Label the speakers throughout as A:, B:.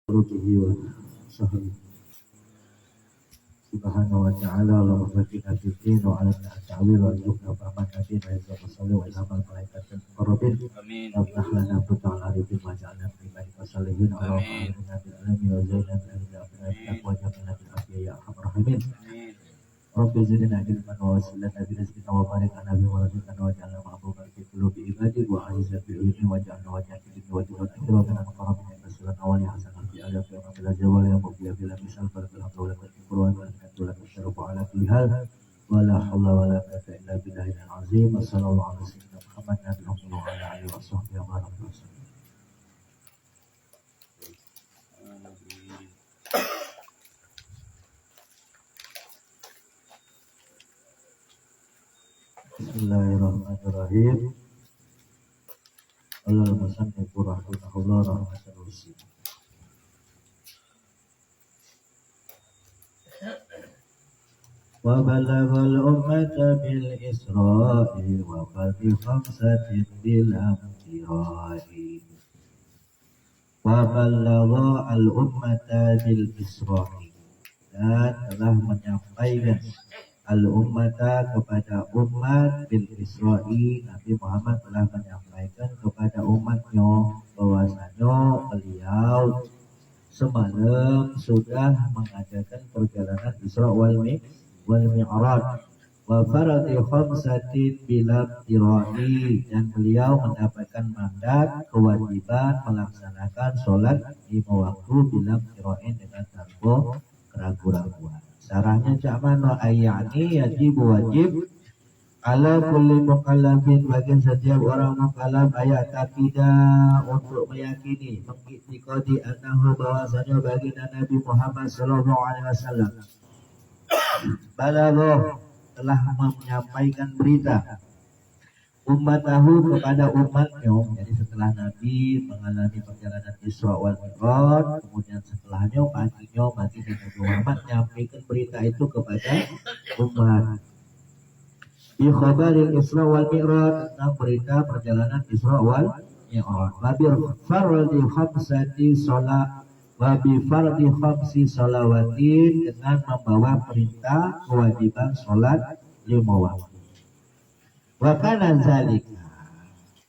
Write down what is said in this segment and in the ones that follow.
A: Rukihi wa sahri subhanahu wa ta'ala wa rahmatina fiddin wa ala ta'awil wa yukna fahman nabi wa izza wa salli wa ilhamal malaikatin qarabin abdah lana puta'al arifin wa ja'alna pribadi wasalihin Allahumma alina bil alami wa zainat alina afinat wa jamina bil afiyah ya arhamar rahimin Rabbi zidina ilman wa wasilana bi rizqina wa barik lana bi waladina wa ja'alna ma'buban fi qulubi ibadik wa aizat bi ulimi wa ja'alna wa ja'alna wa ja'alna wa ja'alna qarabin basiran awali hasanah ada firman bila jawal yang mubiyah bila misal pada dalam daulat kesimpulan dan daulat masyarakat ala kulli hal wala hawla wala quwwata illa billahil azim sallallahu alaihi wasallam Muhammad nabi sallallahu alaihi wasallam wa sallam Bismillahirrahmanirrahim. Allahumma musannif rahimahullah rahmatan wasi'ah. وبلغ الأمة بالإسراء وفرد خمسة بالامتراء وبلغ الأمة بالإسراء dan telah menyampaikan al-ummata kepada umat bil Isra'i. Nabi Muhammad telah menyampaikan kepada umatnya bahwasanya beliau semalam sudah mengadakan perjalanan Isra wal Mi'raj wa faradi khamsatin bila tirai, dan beliau mendapatkan mandat kewajiban melaksanakan sholat 5 waktu bila tirain dengan tanpa keraguan-raguan. Syarahnya cak mana ayani wajib ala kulli mukallafin, bagi setiap orang mukallaf ayat taqidah untuk meyakini mengiktikadi annahu bahwasanya baginda Nabi Muhammad sallallahu alaihi wasallam balagha telah menyampaikan berita ummatahu kepada umatnya. Jadi setelah Nabi mengalami perjalanan Isra wal Mi'raj, kemudian setelahnya paginya baginda Nabi Muhammad menyampaikan berita itu kepada umat. Bi khabaril Isra wal Mi'raj, tentang berita perjalanan Isra wal Mi'raj. Wabi fardi khamsati salat, wabi fardi khamsi salawatin, dengan membawa perintah kewajiban salat 5 waktu. Wa kana zalika,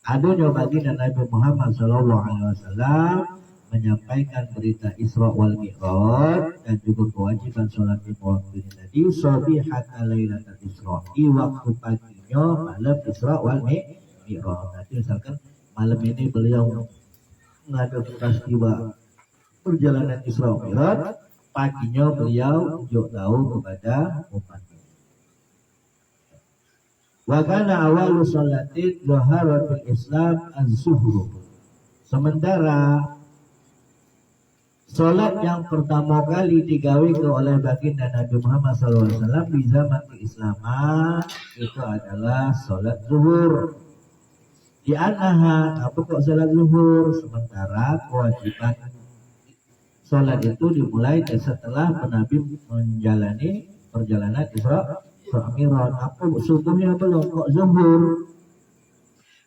A: adanya baginda Nabi Muhammad sallallahu alaihi wasallam menyampaikan berita Isra wal Mi'raj dan juga kewajiban sholat 5 waktu ini tadi sabihat lailatul Isra, di waktu paginya malam Isra wal Mi'raj. Nanti misalkan malam ini beliau mengadakan peristiwa perjalanan Isra wal Mi'raj, paginya beliau tunjuk tahu kepada umatnya. Wa kana awalu sholatin zaharat fil Islam az-zuhur, sementara sholat yang pertama kali digawe oleh baginda Nabi Muhammad SAW di zaman keislaman itu adalah sholat zuhur. Di anaha, apa kok sholat zuhur? Sementara kewajiban sholat itu dimulai setelah Nabi menjalani perjalanan Isra Mi'raj. Apa subuhnya belum kok zuhur?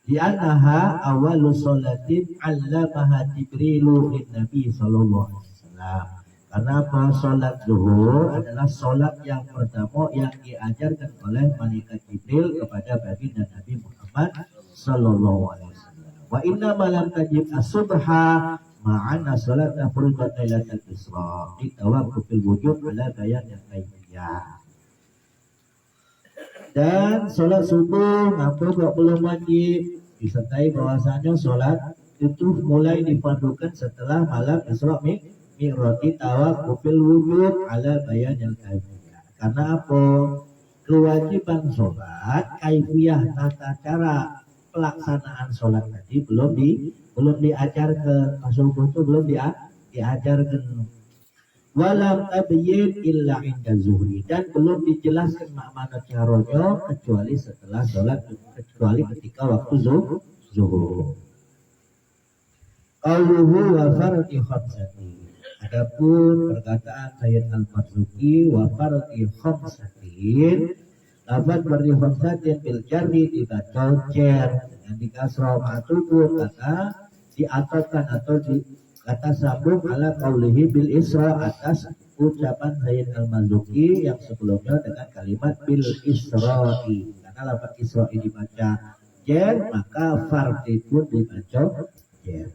A: Di anaha awalu sholatin allamaha Jibrilu lin Nabi sallallahu alaihi wasallam. Karena apa? Sholat zuhur adalah sholat yang pertama yang diajarkan oleh malaikat Jibril kepada baginda Nabi Muhammad sallallahu alaihi wasallam. Wa inna malam tajib as-subha ma'ana sholat fardhu lailatul Isra, ditawaqqufil wujub ala bayan yang kaifiyah. Dan sholat subuh ngapa kok belum wajib? Disertai bahwasanya sholat itu mulai difardukan setelah malam Isra Mi'raj, tawaqqufil wujub ala bayan yang kaifiyah. Karena apa? Kewajiban sholat, kaifiyah tata cara pelaksanaan sholat tadi belum diajarkan. Subuh itu belum diajarkan. Walam tabyin illa inda zuhri, dan belum dijelaskan makna caranya kecuali setelah sholat, kecuali ketika waktu zuhur. Qauluhu wa fardi khamsati, adapun perkataan Sayyid Al-Marzuki wa fardi khamsatin, lafaz fardi khamsatin bil jarri dibaca cer dengan dikasrah ma'tubun, karena diatofkan atau kata sambung ala qaulihi bil Isra atas ucapan Sayyid Al-Marzuki yang sebelumnya dengan kalimat bil Isra'i, karena lafaz Isra'i dibaca jer maka fardi pun dibaca jer,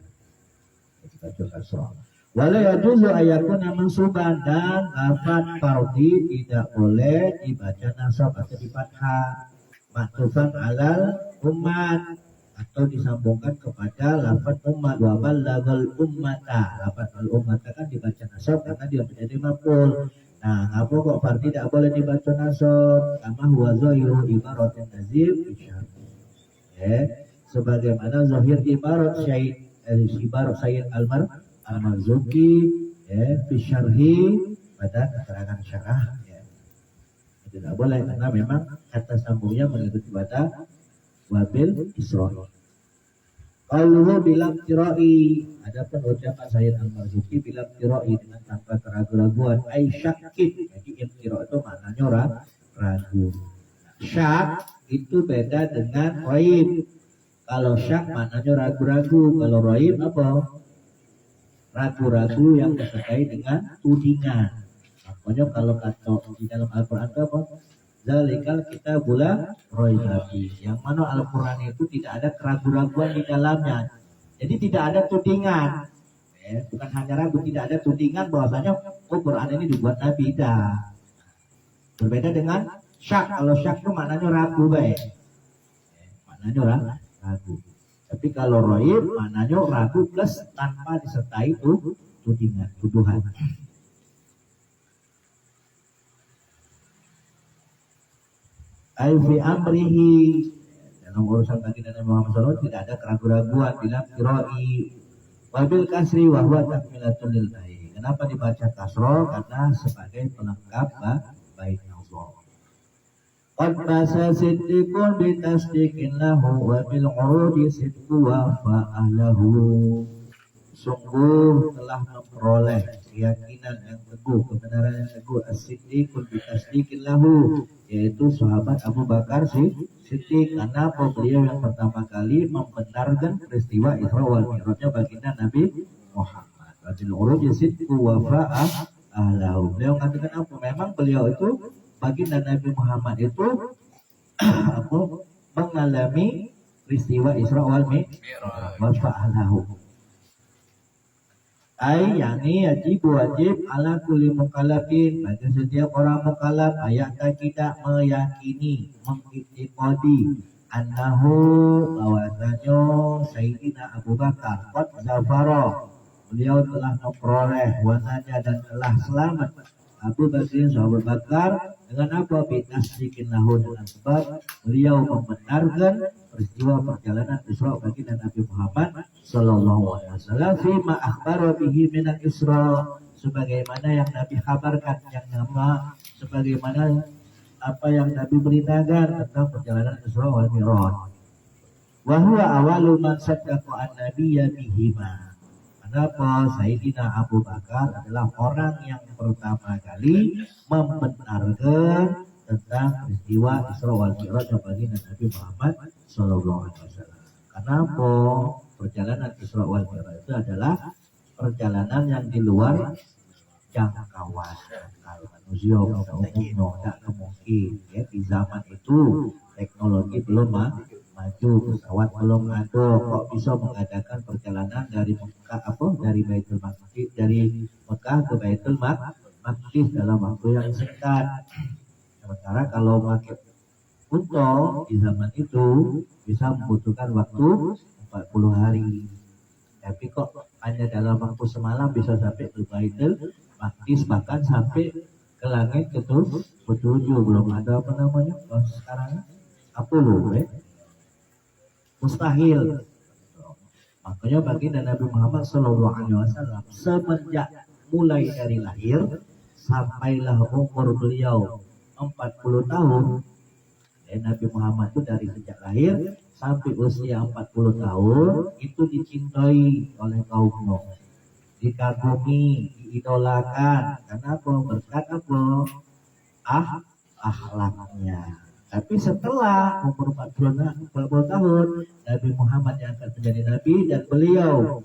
A: dibaca kasrah. Wala yajuzu ayakuna mansuban, dan lafaz fardi tidak boleh dibaca nasab atau di fathah maktufan alal umat atau disambungkan kepada lafaz umat. Wa balagal ummata, lafaz al ummata kan dibaca nasab karena dia menjadi maf'ul. Nah, apa kok fardi tidak boleh dibaca nasab? Kama huwa zahiru ibaratin nazib sebagaimana zahir ibarat Sayyid Al-Marzuki fi syarhi pada keterangan syarah tidak boleh karena memang kata sambungnya mengikuti pada wabil Isra'i. Qauluhu bilam tirai, adapun ucapan Sayyid Al-Marzuki bilam tirai dengan tanpa keraguan ai syakkin. Jadi imtira itu maknanya ragu. Syak itu beda dengan raib. Kalau syak maknanya ragu-ragu, kalau raib apa? Ragu-ragu yang disertai dengan tudingan. Makanya kalau kata di dalam Al-Quran itu apa? Zalikal kitabul raiba fihi. Yang mana Al-Quran itu tidak ada keraguan-raguan di dalamnya. Jadi tidak ada tudingan. Bukan hanya ragu, tidak ada tudingan bahwasanya Quran ini dibuat Nabi. Tidak. Berbeda dengan syak. Kalau syak itu maknanya ragu, baik. Maknanya ragu. Tapi kalau raib maknanya ragu plus tanpa disertai tudingan, tuduhan. Fi amrihi, dalam urusan baginda Nabi Muhammad SAW tidak ada keraguan-raguan bila qira'i wabil kasri wa huwa takmilatul lil bait. Kenapa dibaca kasro? Karena sebagai pelengkap bait Allah. Qad basa siddiqun bi tasdiqin lahu wa bil urudi sidqu wa fa'alahu. Sungguh telah memperoleh keyakinan yang teguh, kebenaran yang teguh, as-siddiqun bi tasdiqin lahu, yaitu sahabat Abu Bakar Siddiq, karena beliau yang pertama kali membenarkan peristiwa Isra wal Mi'rajnya baginda Nabi Muhammad. Wabil urudi sidqu wa fa'alahu. Beliau mengatakan apa? Memang beliau itu baginda Nabi Muhammad itu mengalami peristiwa Isra wal Mi'raj wa fa'alahu. Yani wajib ala kulli mukallafin, bagi setiap orang mukallaf ayat tidak meyakini, mengiktikadi annahu bahwasanya Sayyidina Abu Bakar qad zafara, beliau telah memperoleh wananya dan telah selamat Abu Bakar sahabat Bakar dengan apa? Bitasdiqin lahu, dengan sebab beliau membenarkan peristiwa perjalanan Isra bagi Nabi Muhammad sallallahu alaihi wasallam fi ma akhbara bihi min al-Isra, sebagaimana yang Nabi kabarkan, yang nama sebagaimana apa yang Nabi beritakan tentang perjalanan Isra wal Mi'raj. Wa huwa awalu man saddaqa an-nabiyya bihima. Kenapa? Sayyidina Abu Bakar adalah orang yang pertama kali membenarkan tentang peristiwa Isra wal Mi'raj bagi Nabi Muhammad sallallahu alaihi wasallam. Kenapa? Perjalanan Isra wal Mi'raj itu adalah perjalanan yang di luar jangkauan manusia pada umumnya, tidak mungkin ya. Di zaman itu teknologi belum maju, pesawat belum ada, kok bisa mengadakan perjalanan dari Mekah dari Baitul Maqdis, dari Mekah ke Baitul Maqdis dalam waktu yang singkat. Sementara kalau pakai unta di zaman itu bisa membutuhkan waktu 40 hari. Tapi kok hanya dalam waktu semalam bisa sampai ke Baitul Maqdis, bahkan sampai ke langit ketujuh. Belum ada sekarang Apollo, mustahil. Makanya baginda Nabi Muhammad sallallahu alaihi wasallam semenjak mulai dari lahir sampailah umur beliau 40 tahun. Nabi Muhammad itu dari sejak lahir sampai usia 40 tahun itu dicintai oleh kaumnya, dikagumi, diidolakan. Kenapa? Berkat apa? Akhlaknya. Tapi setelah umur 40 tahun Nabi Muhammad yang akan menjadi Nabi, dan beliau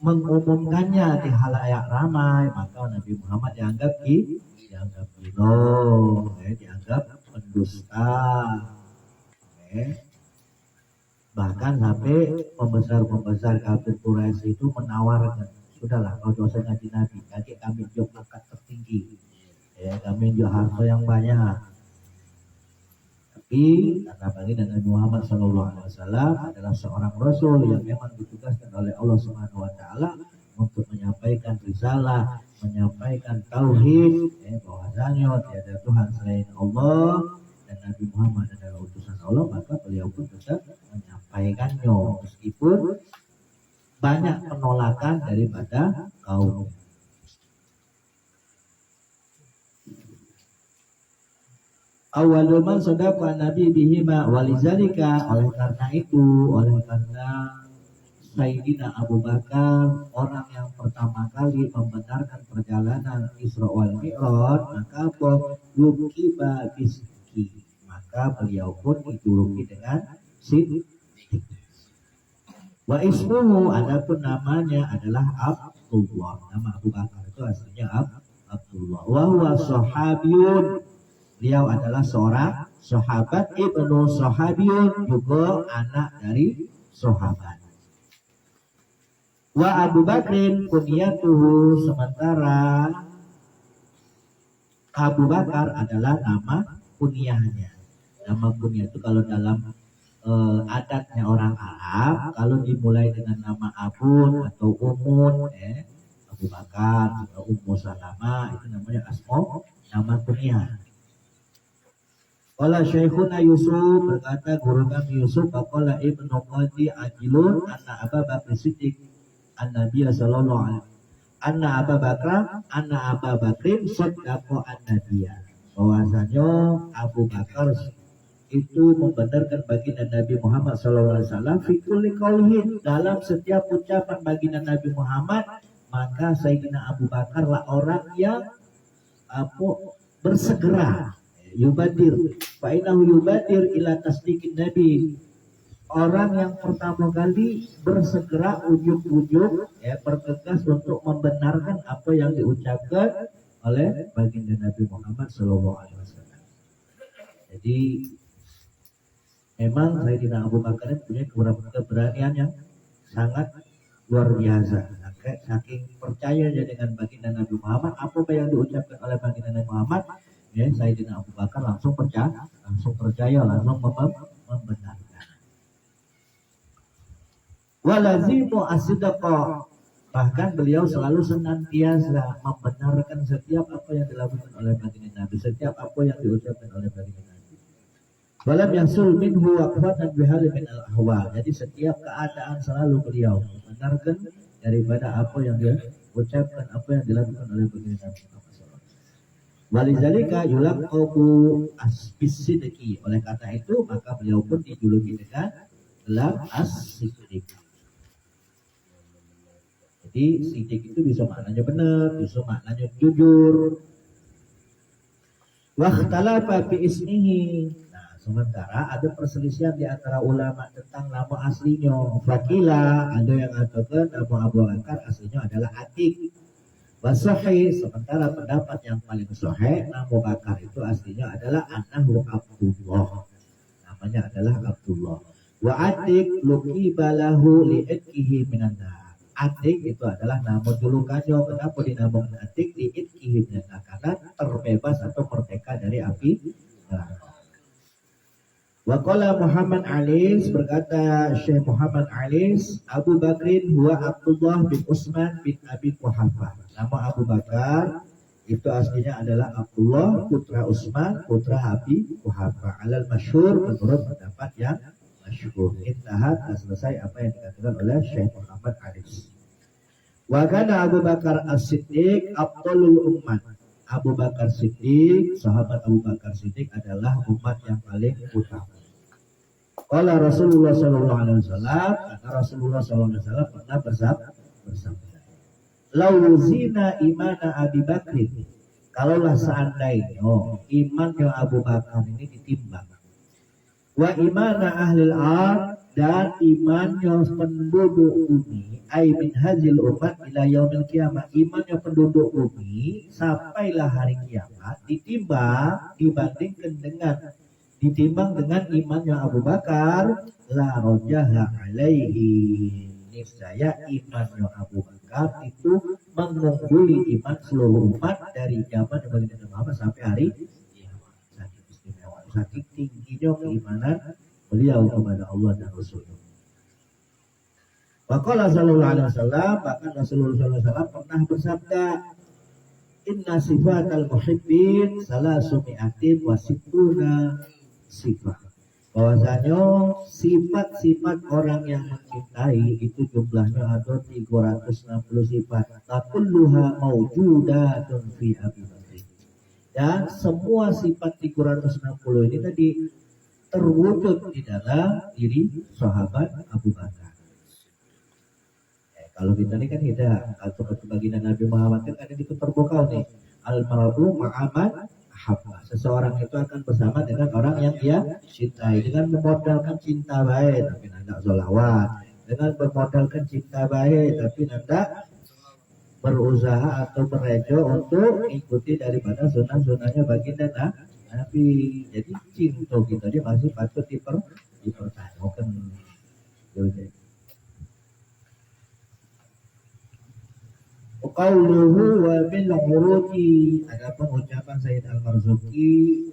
A: mengumumkannya di halayak ramai, maka Nabi Muhammad dianggap gilo, dianggap pendusta. Bahkan sampai pembesar kafir Quraisy itu menawarkan, sudahlah kau dosa ngaji Nabi, nanti kami jual pangkat tertinggi, kami jual harta yang banyak. Tapi karena baginda Nabi Muhammad SAW adalah seorang Rasul yang memang ditugaskan oleh Allah Subhanahu Wa Taala untuk menyampaikan risalah, menyampaikan tauhid, bahwasanya tiada Tuhan selain Allah dan Nabi Muhammad adalah utusan Allah, maka beliau pun tetap menyampaikannya meskipun banyak penolakan daripada kaum. Awalul man sadaqa Nabi bihima walizalika, oleh karena Sayyidina Abu Bakar orang yang pertama kali membenarkan perjalanan Isra wal Mi'raj, maka yukiba bisidqi, maka beliau pun dijuluki dengan Siddiq. Wa ismuhu, adapun namanya adalah Abdullah. Nama Abu Bakar itu aslinya Abdullah. Wa huwa sahabiyun, beliau adalah seorang sahabat, ibnu sahabiyun, juga anak dari sahabat. Wa Abu Bakrin kunyatuhu, sementara Abu Bakar adalah nama kunyahnya. Nama kunyah itu kalau dalam adatnya orang Arab, kalau dimulai dengan nama Abun atau Umun, Abu Bakar atau Ummu Salamah, itu namanya asma, nama kunyah. Qala Syekhuna Yusuf, berkata guru kami Yusuf, qala Ibnu Qadi Ajilun anna Abu Bakar Siddiq an-Nabiy sallallahu alaihi anna Abu Bakrin saddaqa an-Nabiy, bahwasanya Abu Bakar itu membenarkan baginda Nabi Muhammad sallallahu alaihi wasallam fi kulli qaulin, dalam setiap ucapan baginda Nabi Muhammad, maka Sayyidina Abu Bakar lah orang yang bersegera, yubadir, fa innahu yubadir ila tasdiqin Nabi, orang yang pertama kali bersegera ujuk-ujuk, bergegas untuk membenarkan apa yang diucapkan oleh baginda Nabi Muhammad sallallahu alaihi wasallam. Jadi memang Sayyidina Abu Bakar punya keberanian yang sangat luar biasa. Saking percayanya dengan baginda Nabi Muhammad, apa yang diucapkan oleh baginda Nabi Muhammad, Sayyidina Abu Bakar langsung percaya, langsung membenarkan. Walazimu as-sidqa, bahkan beliau selalu senantiasa membenarkan setiap apa yang dilakukan oleh baginda Nabi, setiap apa yang diucapkan oleh baginda Nabi. Walam yasul minhu waqfatan bihali min al-ahwal, jadi setiap keadaan selalu beliau membenarkan daripada apa yang dia ucapkan, apa yang dilakukan oleh baginda Nabi Muhammad SAW. Walizalika yulaqabu as-sidqi, oleh kata itu maka beliau pun dijuluki dengan gelar as-siddiq. Jadi siddiq itu bisa maknanya benar, bisa maknanya jujur. Wakhtalafa fi ismihi. Nah, sementara ada perselisihan di antara ulama tentang nama aslinya. Fakila, ada yang mengatakan Abu Bakar aslinya adalah Atik. Wasahih, sementara pendapat yang paling sahih, nama Bakar itu aslinya adalah Anahu Abdullah. Namanya adalah Abdullah. Wa Atik luqibalahu li'idkihi minan nar. Atik itu adalah nama julukannya. Kenapa dinamakan Atik? Li'idkihi minan nar, karena terbebas atau merdeka dari api neraka. Wa qala Muhammad Alis, berkata Syekh Muhammad Alis, Abu Bakrin huwa Abdullah bin Utsman bin Abi Quhafah. Nama Abu Bakar itu aslinya adalah Abdullah putra Utsman putra Abi Quhafah. Alal masyhur, menurut pendapat yang masyhur. Intahat, selesai apa yang dikatakan oleh Syekh Muhammad Alis. Wa kana Abu Bakar As-Siddiq afdalul ummat. Abu Bakar Siddiq, sahabat Abu Bakar Siddiq adalah umat yang paling utama. Qala Rasulullah sallallahu alaihi wasallam, kata Rasulullah sallallahu alaihi wasallam pernah bersabda, "Lau zina imana Abi Bakrin." Kalaulah seandainya iman yang Abu Bakar ini ditimbang, Wa imana ahlil ard, dan imannya penduduk bumi, ai min hazil umat ila yaumil kiamat, imannya penduduk bumi sampailah hari kiamat ditimbang dengan imannya Abu Bakar, la rojaha alaihi, niscaya imannya Abu Bakar itu mengungguli iman seluruh umat dari zaman Nabi Muhammad sampai hari kiamat. Saking istimewa, saking tingginya keimanan beliau kepada Allah dan Rasulnya. Waqala sallallahu alaihi wasallam, bahkan Rasulullah sallallahu alaihi wasallam pernah bersabda, inna sifatal muhibbin salasumi'atin wa sittuna sifat. Bahwasanya sifat-sifat orang yang mencintai itu jumlahnya ada 360 sifat. Kulluha mawjudatun fi Abi Bakar. Dan semua sifat 360 ini tadi terwujud di dalam diri sahabat Abu Bakar. Kalau kita ini kan tidak, atau baginda Nabi Muhammad kan ada di keterbukau nih, al-mar'u ma'aman ahabba. Seseorang itu akan bersama dengan orang yang dia cintai, dengan memodalkan cinta baik tapi tidak sholawat, dengan bermodalkan cinta baik tapi tidak berusaha atau berejo untuk ikuti daripada sunnah-sunnahnya baginda Nabi. Jadi cinta kita dia masih patut dipertanyakan. Qauluhu wa bil khuruji, ada pengucapan Sayyid Al-Marzuki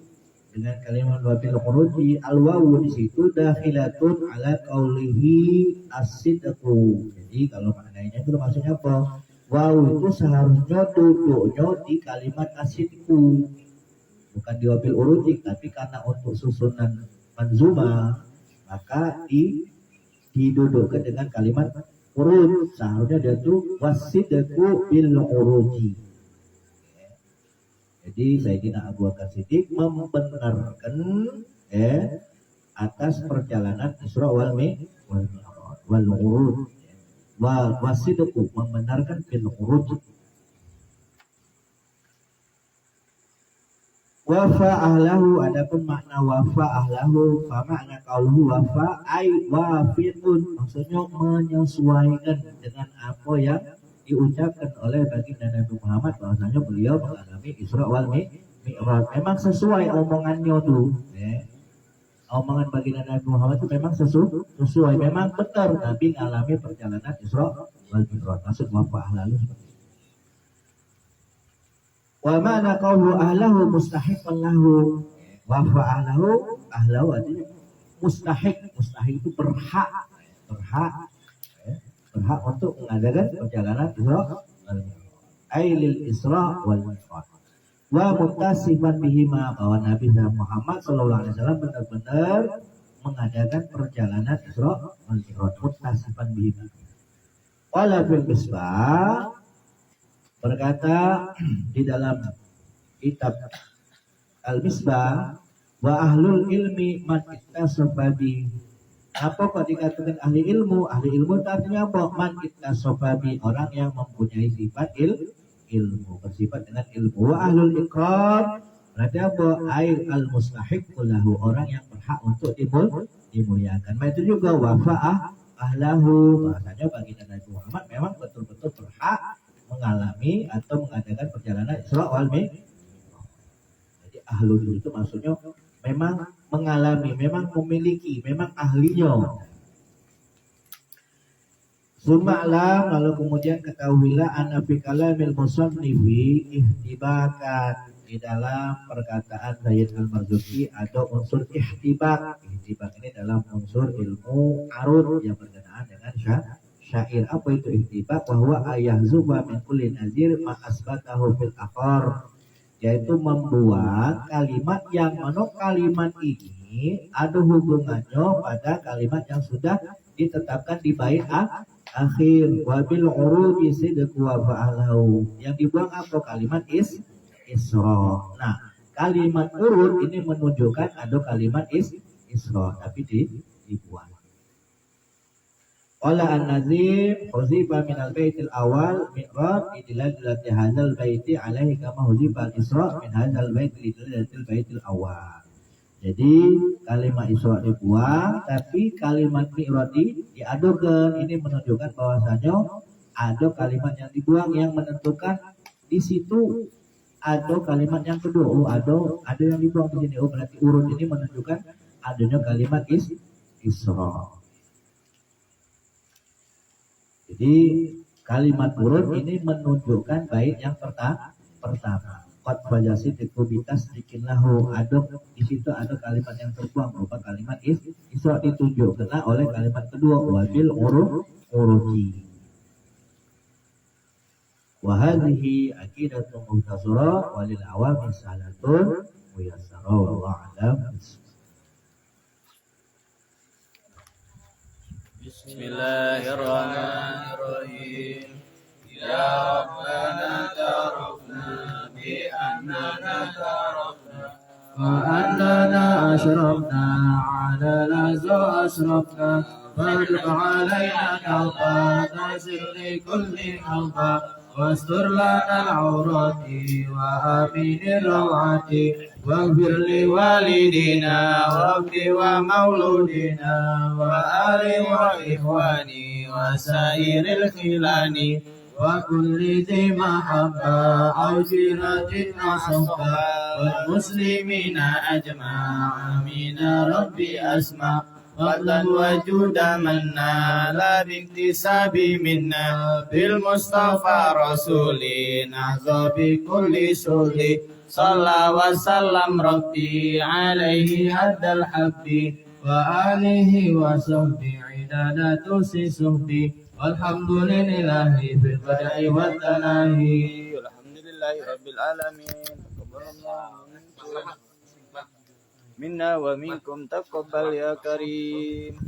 A: dengan kalimat wa bil khuruji, al-wawu di situ dakhilatun ala qaulihi as-sidqu. Jadi kalau maknanya itu maksudnya apa? Wawu itu seharusnya duduknya di kalimat as-sidqu, bukan di wabil uruji, tapi karena untuk susunan manzuma maka didudukkan dengan kalimat urut. Seharusnya dia tuh wasidku bil uruji. Jadi Sayyidina Abu Bakar Siddiq membenarkan atas perjalanan Isra wal Mi'raj wal urud. Wasidku membenarkan bil uruj. Wafa ahlahu, adapun makna wafa ahlahu, makna qauluhu wafa ay wafitun, maksudnya menyesuaikan dengan apa yang diucapkan oleh baginda Nabi Muhammad, bahwasanya beliau mengalami Isra wal Mi'raj. Memang sesuai omongannya tuh, omongan baginda Nabi Muhammad itu memang sesuai, memang benar Nabi mengalami perjalanan Isra wal Mi'raj. Maksud wafa ahlahu wa ma'na qawlu ahlahu mustahiqan lahu. Wafa ahlahu artinya mustahik itu berhak untuk mengadakan perjalanan Isra ailil Isra wal Mi'raj wa muttasifan bihima, bahwa Nabi Muhammad sallallahu alaihi wasallam benar-benar mengadakan perjalanan Isra wal Mi'raj, muttasifan bihima. Wala fil misbah, berkata di dalam kitab Al-Misbah, wa ahlul ilmi man ittasafa bi. Apa kok dikatakan ahli ilmu? Ahli ilmu itu artinya apa? Man ittasafa bi, orang yang mempunyai sifat ilmu, bersifat dengan ilmu. Wa ahlul iqrar, berarti apa? Ail al-mustahiqqu lahu, orang yang berhak untuk dimuliakan. Nah itu juga wafa'ah ahlahu, bahasanya bagi Nabi Muhammad memang betul-betul berhak mengalami atau mengadakan perjalanan Isra wal Mi'raj. Jadi ahlul itu maksudnya memang mengalami, memang memiliki, memang ahlinya. Suma'lam, lalu kemudian ketahuilah anna fi kalamil musannifi ihtibakan, di dalam perkataan Sayyid Al-Marzuki ada unsur ihtibak. Ihtibak ini dalam unsur ilmu arud yang berkenaan dengan syair. Apa itu ihtibak? Bahwa ayah zuba min kulli nazir ma asbatahu fil akhar, yaitu membuat kalimat yang mana kalimat ini ada hubungannya pada kalimat yang sudah ditetapkan di bait akhir. Wabil uruji sidq wa fa'alahu, yang dibuang apa? Kalimat Isra. Nah, kalimat urud ini menunjukkan ada kalimat Isra tapi dibuang. Qala an-Nazim huzifa min al-baitil awal mi'raj idlalati hadzal baiti alaihi kama huzifa al-Isra min hadzal bait idlalatil baitil awal. Jadi kalimat Isra dibuang, tapi kalimat Mi'raj diadokan. Ini menunjukkan bahwasanya ada kalimat yang dibuang yang menentukan di situ ada kalimat yang kedua. Oh, ada yang dibuang di sini. Oh, berarti urut ini menunjukkan adanya kalimat Isra. Jadi kalimat urut ini menunjukkan bait yang pertama. Qad fajasi tikubitas dikinlahu, ada di situ ada kalimat yang terbuang berupa kalimat Isra ditunjukkan oleh kalimat kedua wabil uruji. Wa hadhihi aqidatun muhtasara walil awam salatun muyassara wallahu a'lam.
B: Bismillahirrahmanirrahim. Ya Rabbana tarafna bi annana tarafna wa annana ashrafna ala laza asrafna faduk alayna tawba nasir li kulli halqa واستر لنا العورات وآمن الروعات واغفر لوالدينا وابن ومولودنا وآل وإخواني وسائر الخلان وكل ذي محبة أو جيرة وصحبة والمسلمين أجمع آمين ربي أسمع فضلا وجودا منا لا باكتساب منا بالمصطفى رسولي نحظى بكل سهل صلى وسلم ربي عليه هدى الحب وآله وصحبه عدادة صحبه والحمد لله في البدء والتناهي والحمد لله رب العالمين تقبل الله منا ومنكم تقبل يا كريم.